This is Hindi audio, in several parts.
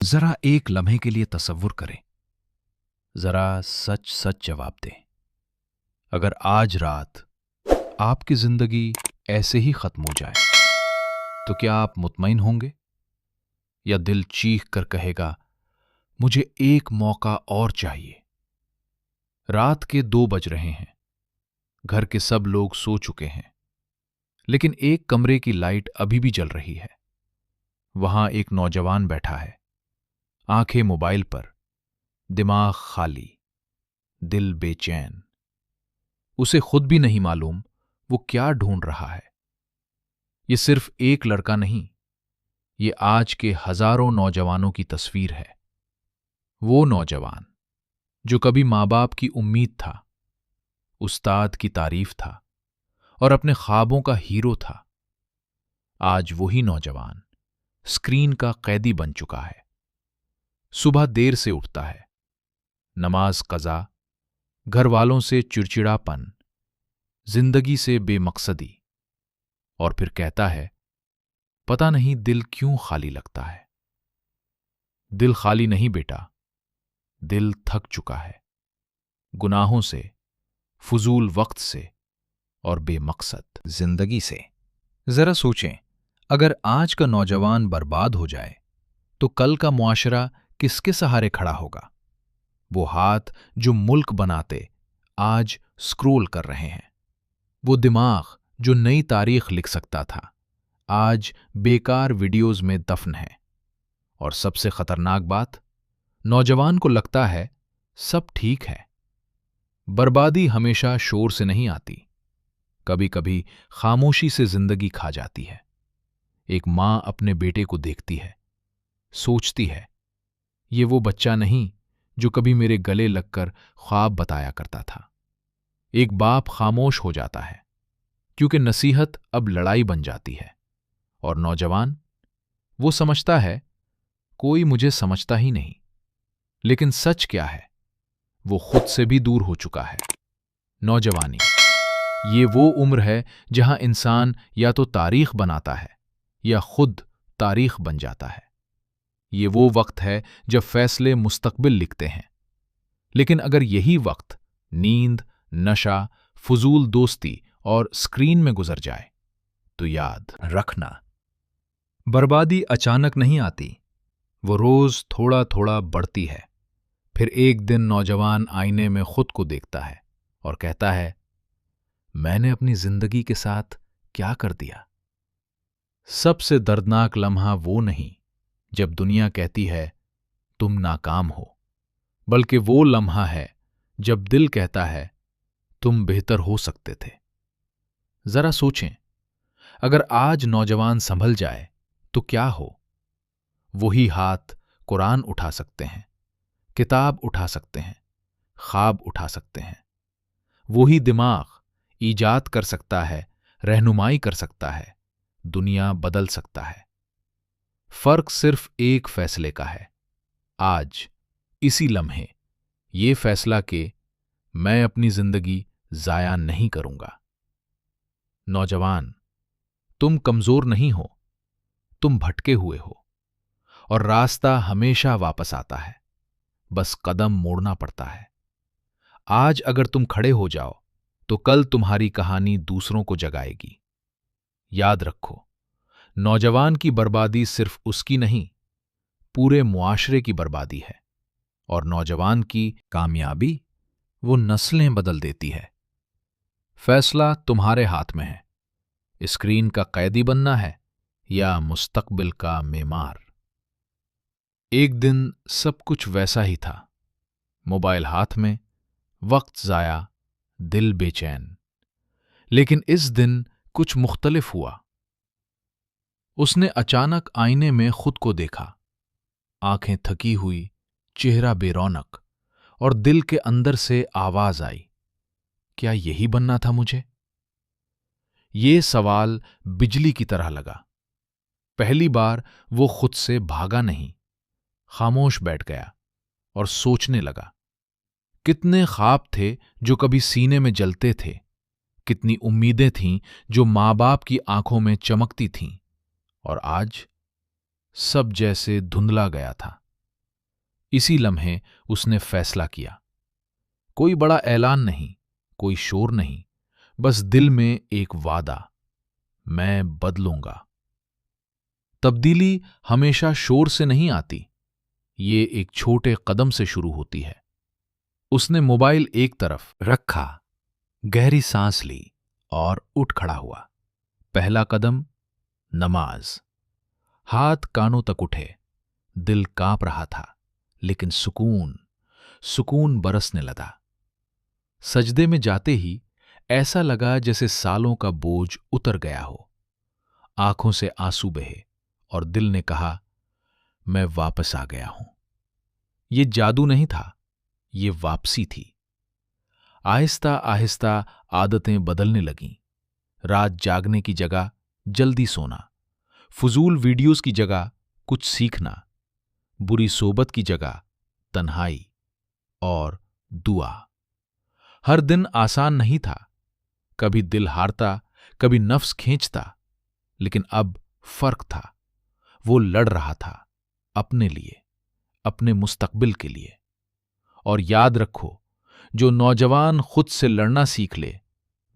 जरा एक लम्हे के लिए तसव्वुर करें। जरा सच सच जवाब दें। अगर आज रात आपकी जिंदगी ऐसे ही खत्म हो जाए तो क्या आप मुतमईन होंगे, या दिल चीख कर कहेगा मुझे एक मौका और चाहिए। रात के 2 बज रहे हैं। घर के सब लोग सो चुके हैं, लेकिन एक कमरे की लाइट अभी भी जल रही है। वहां एक नौजवान बैठा है, आंखें मोबाइल पर, दिमाग खाली, दिल बेचैन। उसे खुद भी नहीं मालूम वो क्या ढूंढ रहा है। ये सिर्फ एक लड़का नहीं, ये आज के हजारों नौजवानों की तस्वीर है। वो नौजवान जो कभी मां बाप की उम्मीद था, उस्ताद की तारीफ था और अपने ख्वाबों का हीरो था। आज वही नौजवान स्क्रीन का कैदी बन चुका है। सुबह देर से उठता है, नमाज कज़ा, घर वालों से चिड़चिड़ापन, जिंदगी से बेमकसदी, और फिर कहता है पता नहीं दिल क्यों खाली लगता है। दिल खाली नहीं बेटा, दिल थक चुका है, गुनाहों से, फजूल वक्त से और बेमकसद जिंदगी से। जरा सोचें, अगर आज का नौजवान बर्बाद हो जाए तो कल का मुआशरा किसके सहारे खड़ा होगा। वो हाथ जो मुल्क बनाते आज स्क्रोल कर रहे हैं। वो दिमाग जो नई तारीख लिख सकता था आज बेकार वीडियोज में दफन है। और सबसे खतरनाक बात, नौजवान को लगता है सब ठीक है। बर्बादी हमेशा शोर से नहीं आती, कभी कभी खामोशी से जिंदगी खा जाती है। एक मां अपने बेटे को देखती है, सोचती है ये वो बच्चा नहीं जो कभी मेरे गले लगकर ख्वाब बताया करता था। एक बाप खामोश हो जाता है क्योंकि नसीहत अब लड़ाई बन जाती है। और नौजवान, वो समझता है कोई मुझे समझता ही नहीं। लेकिन सच क्या है, वो खुद से भी दूर हो चुका है। नौजवानी ये वो उम्र है जहां इंसान या तो तारीख बनाता है या खुद तारीख बन जाता है। ये वो वक्त है जब फैसले मुस्तकबिल लिखते हैं। लेकिन अगर यही वक्त नींद, नशा, फजूल दोस्ती और स्क्रीन में गुजर जाए तो याद रखना, बर्बादी अचानक नहीं आती, वो रोज थोड़ा थोड़ा बढ़ती है। फिर एक दिन नौजवान आईने में खुद को देखता है और कहता है मैंने अपनी जिंदगी के साथ क्या कर दिया। सबसे दर्दनाक लम्हा वो नहीं जब दुनिया कहती है तुम नाकाम हो, बल्कि वो लम्हा है जब दिल कहता है तुम बेहतर हो सकते थे। जरा सोचें, अगर आज नौजवान संभल जाए तो क्या हो। वही हाथ कुरान उठा सकते हैं, किताब उठा सकते हैं, ख्वाब उठा सकते हैं। वही दिमाग ईजाद कर सकता है, रहनुमाई कर सकता है, दुनिया बदल सकता है। फर्क सिर्फ एक फैसले का है। आज इसी लम्हे ये फैसला कि मैं अपनी जिंदगी जाया नहीं करूंगा। नौजवान, तुम कमजोर नहीं हो, तुम भटके हुए हो, और रास्ता हमेशा वापस आता है, बस कदम मोड़ना पड़ता है। आज अगर तुम खड़े हो जाओ तो कल तुम्हारी कहानी दूसरों को जगाएगी। याद रखो, नौजवान की बर्बादी सिर्फ उसकी नहीं, पूरे मुआशरे की बर्बादी है। और नौजवान की कामयाबी वो नस्लें बदल देती है। फैसला तुम्हारे हाथ में है, स्क्रीन का कैदी बनना है या मुस्तकबिल का मेमार। एक दिन सब कुछ वैसा ही था, मोबाइल हाथ में, वक्त जाया, दिल बेचैन। लेकिन इस दिन कुछ मुख्तलिफ हुआ। उसने अचानक आईने में खुद को देखा, आंखें थकी हुई, चेहरा बेरौनक, और दिल के अंदर से आवाज आई, क्या यही बनना था मुझे। ये सवाल बिजली की तरह लगा। पहली बार वो खुद से भागा नहीं, खामोश बैठ गया और सोचने लगा। कितने ख्वाब थे जो कभी सीने में जलते थे, कितनी उम्मीदें थीं जो मां बाप की आंखों में चमकती थीं, और आज सब जैसे धुंधला गया था। इसी लम्हे उसने फैसला किया। कोई बड़ा ऐलान नहीं, कोई शोर नहीं, बस दिल में एक वादा, मैं बदलूंगा। तब्दीली हमेशा शोर से नहीं आती, ये एक छोटे कदम से शुरू होती है। उसने मोबाइल एक तरफ रखा, गहरी सांस ली और उठ खड़ा हुआ। पहला कदम, नमाज। हाथ कानों तक उठे, दिल कांप रहा था, लेकिन सुकून सुकून बरसने लगा। सजदे में जाते ही ऐसा लगा जैसे सालों का बोझ उतर गया हो। आंखों से आंसू बहे और दिल ने कहा, मैं वापस आ गया हूं। ये जादू नहीं था, ये वापसी थी। आहिस्ता आहिस्ता आदतें बदलने लगीं। रात जागने की जगह जल्दी सोना, फजूल वीडियोस की जगह कुछ सीखना, बुरी सोबत की जगह तन्हाई और दुआ। हर दिन आसान नहीं था, कभी दिल हारता, कभी नफ्स खींचता, लेकिन अब फर्क था। वो लड़ रहा था अपने लिए, अपने मुस्तकबिल के लिए। और याद रखो, जो नौजवान खुद से लड़ना सीख ले,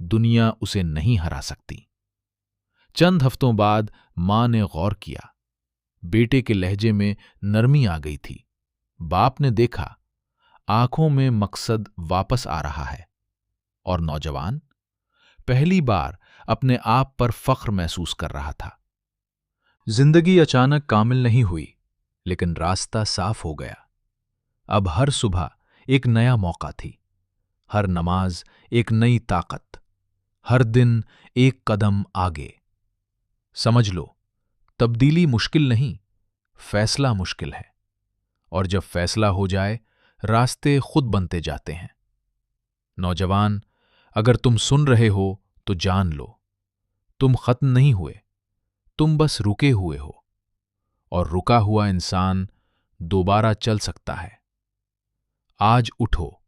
दुनिया उसे नहीं हरा सकती। चंद हफ्तों बाद मां ने गौर किया। बेटे के लहजे में नरमी आ गई थी। बाप ने देखा, आंखों में मकसद वापस आ रहा है। और नौजवान पहली बार अपने आप पर फख्र महसूस कर रहा था। जिंदगी अचानक कामिल नहीं हुई, लेकिन रास्ता साफ हो गया। अब हर सुबह एक नया मौका थी, हर नमाज एक नई ताकत, हर दिन एक कदम आगे। समझ लो, तब्दीली मुश्किल नहीं, फैसला मुश्किल है। और जब फैसला हो जाए, रास्ते खुद बनते जाते हैं। नौजवान, अगर तुम सुन रहे हो तो जान लो, तुम खत्म नहीं हुए, तुम बस रुके हुए हो। और रुका हुआ इंसान दोबारा चल सकता है। आज उठो,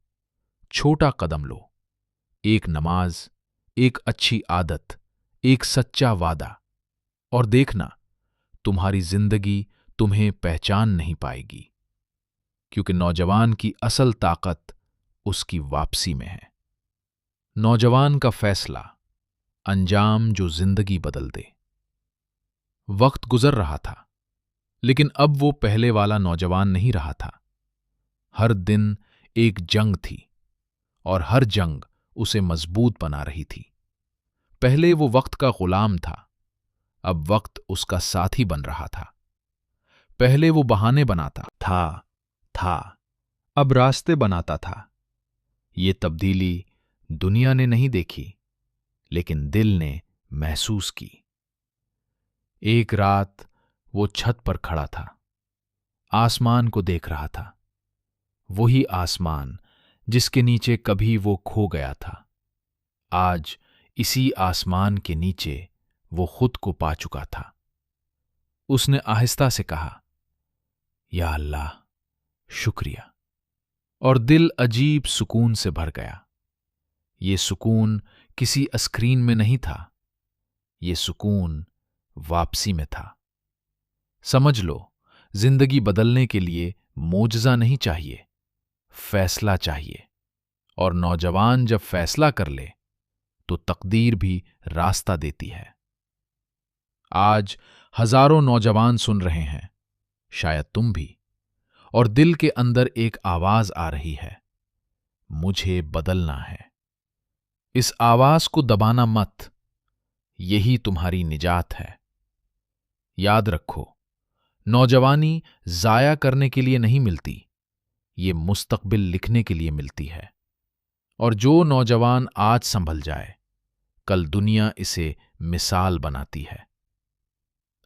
छोटा कदम लो, एक नमाज, एक अच्छी आदत, एक सच्चा वादा, और देखना, तुम्हारी जिंदगी तुम्हें पहचान नहीं पाएगी। क्योंकि नौजवान की असल ताकत उसकी वापसी में है। नौजवान का फैसला, अंजाम जो जिंदगी बदल दे। वक्त गुजर रहा था, लेकिन अब वो पहले वाला नौजवान नहीं रहा था। हर दिन एक जंग थी, और हर जंग उसे मजबूत बना रही थी। पहले वो वक्त का गुलाम था, अब वक्त उसका साथी बन रहा था। पहले वो बहाने बनाता था, अब रास्ते बनाता था। ये तब्दीली दुनिया ने नहीं देखी, लेकिन दिल ने महसूस की। एक रात वो छत पर खड़ा था, आसमान को देख रहा था। वही आसमान जिसके नीचे कभी वो खो गया था। आज इसी आसमान के नीचे वो खुद को पा चुका था। उसने आहिस्ता से कहा, या अल्लाह, शुक्रिया। और दिल अजीब सुकून से भर गया। ये सुकून किसी स्क्रीन में नहीं था, ये सुकून वापसी में था। समझ लो, जिंदगी बदलने के लिए मोजज़ा नहीं चाहिए, फैसला चाहिए। और नौजवान जब फैसला कर ले, तो तकदीर भी रास्ता देती है। आज हजारों नौजवान सुन रहे हैं, शायद तुम भी, और दिल के अंदर एक आवाज आ रही है, मुझे बदलना है। इस आवाज को दबाना मत, यही तुम्हारी निजात है। याद रखो, नौजवानी जाया करने के लिए नहीं मिलती, ये मुस्तकबिल लिखने के लिए मिलती है। और जो नौजवान आज संभल जाए, कल दुनिया इसे मिसाल बनाती है।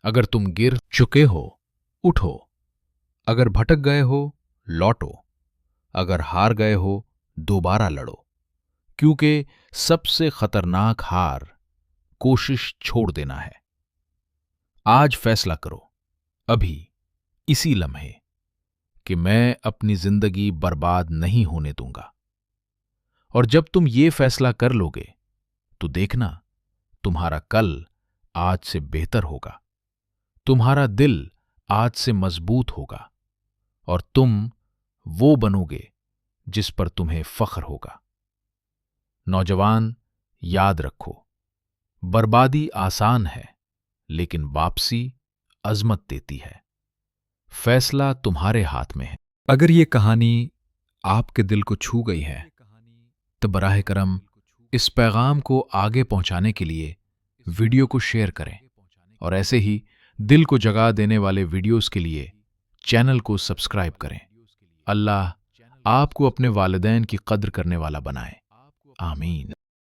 अगर तुम गिर चुके हो, उठो। अगर भटक गए हो, लौटो। अगर हार गए हो, दोबारा लड़ो। क्योंकि सबसे खतरनाक हार कोशिश छोड़ देना है। आज फैसला करो, अभी, इसी लम्हे, कि मैं अपनी जिंदगी बर्बाद नहीं होने दूंगा। और जब तुम ये फैसला कर लोगे, तो देखना, तुम्हारा कल आज से बेहतर होगा, तुम्हारा दिल आज से मजबूत होगा, और तुम वो बनोगे जिस पर तुम्हें फख्र होगा। नौजवान, याद रखो, बर्बादी आसान है, लेकिन वापसी अजमत देती है। फैसला तुम्हारे हाथ में है। अगर ये कहानी आपके दिल को छू गई है तो बराह करम इस पैगाम को आगे पहुंचाने के लिए वीडियो को शेयर करें और ऐसे ही दिल को जगा देने वाले वीडियोस के लिए चैनल को सब्सक्राइब करें। अल्लाह आपको अपने वालिदैन की कद्र करने वाला बनाए। आमीन।